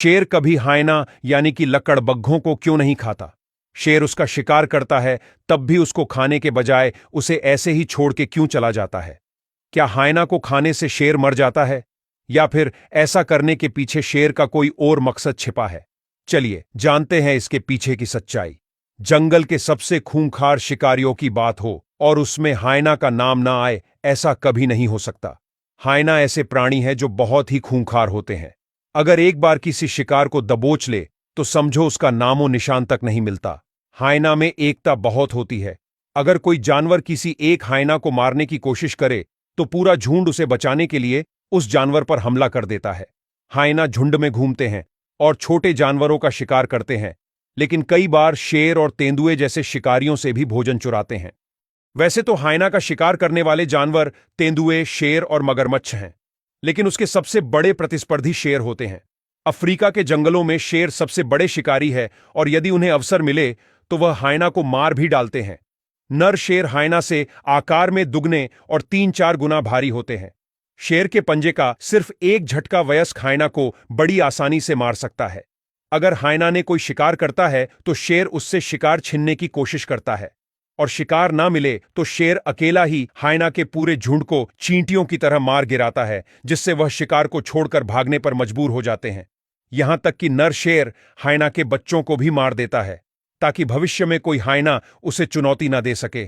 शेर कभी हायना यानी कि लकड़बग्घों को क्यों नहीं खाता? शेर उसका शिकार करता है तब भी उसको खाने के बजाय उसे ऐसे ही छोड़ के क्यों चला जाता है? क्या हायना को खाने से शेर मर जाता है? या फिर ऐसा करने के पीछे शेर का कोई और मकसद छिपा है? चलिए जानते हैं इसके पीछे की सच्चाई। जंगल के सबसे खूंखार शिकारियों की बात हो और उसमें हायना का नाम ना आए, ऐसा कभी नहीं हो सकता। हायना ऐसे प्राणी है जो बहुत ही खूंखार होते हैं। अगर एक बार किसी शिकार को दबोच ले तो समझो उसका नामो निशान तक नहीं मिलता। हायना में एकता बहुत होती है। अगर कोई जानवर किसी एक हायना को मारने की कोशिश करे तो पूरा झुंड उसे बचाने के लिए उस जानवर पर हमला कर देता है। हायना झुंड में घूमते हैं और छोटे जानवरों का शिकार करते हैं, लेकिन कई बार शेर और तेंदुए जैसे शिकारियों से भी भोजन चुराते हैं। वैसे तो हायना का शिकार करने वाले जानवर तेंदुए, शेर और मगरमच्छ हैं, लेकिन उसके सबसे बड़े प्रतिस्पर्धी शेर होते हैं। अफ्रीका के जंगलों में शेर सबसे बड़े शिकारी है और यदि उन्हें अवसर मिले तो वह हायना को मार भी डालते हैं। नर शेर हायना से आकार में दुगने और 3-4 गुना भारी होते हैं। शेर के पंजे का सिर्फ एक झटका वयस्क हायना को बड़ी आसानी से मार सकता है। अगर हायना ने कोई शिकार करता है तो शेर उससे शिकार छीनने की कोशिश करता है, और शिकार ना मिले तो शेर अकेला ही हायना के पूरे झुंड को चींटियों की तरह मार गिराता है, जिससे वह शिकार को छोड़कर भागने पर मजबूर हो जाते हैं। यहां तक कि नर शेर हायना के बच्चों को भी मार देता है ताकि भविष्य में कोई हायना उसे चुनौती ना दे सके।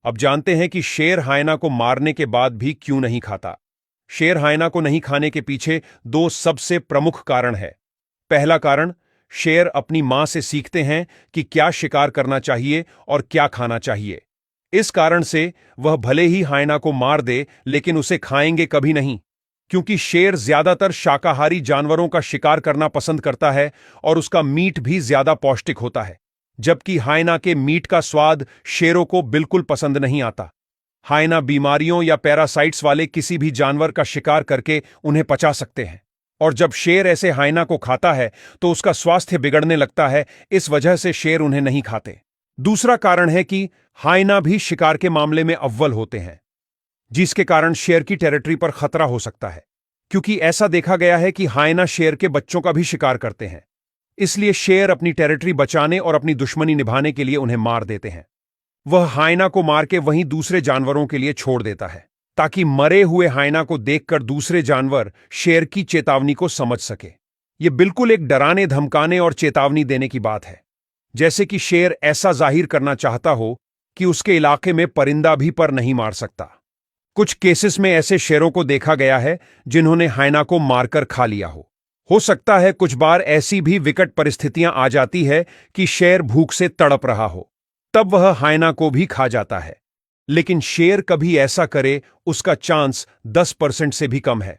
अब जानते हैं कि शेर हायना को मारने के बाद भी क्यों नहीं खाता। शेर हायना को नहीं खाने के पीछे 2 सबसे प्रमुख कारण है। पहला कारण, शेर अपनी मां से सीखते हैं कि क्या शिकार करना चाहिए और क्या खाना चाहिए। इस कारण से वह भले ही हायना को मार दे लेकिन उसे खाएंगे कभी नहीं, क्योंकि शेर ज्यादातर शाकाहारी जानवरों का शिकार करना पसंद करता है और उसका मीट भी ज्यादा पौष्टिक होता है, जबकि हायना के मीट का स्वाद शेरों को बिल्कुल पसंद नहीं आता। हायना बीमारियों या पैरासाइट्स वाले किसी भी जानवर का शिकार करके उन्हें पचा सकते हैं, और जब शेर ऐसे हायना को खाता है तो उसका स्वास्थ्य बिगड़ने लगता है। इस वजह से शेर उन्हें नहीं खाते। दूसरा कारण है कि हायना भी शिकार के मामले में अव्वल होते हैं, जिसके कारण शेर की टेरिटरी पर खतरा हो सकता है, क्योंकि ऐसा देखा गया है कि हायना शेर के बच्चों का भी शिकार करते हैं। इसलिए शेर अपनी टेरिटरी बचाने और अपनी दुश्मनी निभाने के लिए उन्हें मार देते हैं। वह हायना को मार के वहीं दूसरे जानवरों के लिए छोड़ देता है, ताकि मरे हुए हायना को देखकर दूसरे जानवर शेर की चेतावनी को समझ सके। यह बिल्कुल एक डराने, धमकाने और चेतावनी देने की बात है, जैसे कि शेर ऐसा जाहिर करना चाहता हो कि उसके इलाके में परिंदा भी पर नहीं मार सकता। कुछ केसेस में ऐसे शेरों को देखा गया है जिन्होंने हायना को मारकर खा लिया हो सकता है कुछ बार ऐसी भी विकट परिस्थितियां आ जाती है कि शेर भूख से तड़प रहा हो, तब वह हायना को भी खा जाता है। लेकिन शेर कभी ऐसा करे उसका चांस 10% से भी कम है।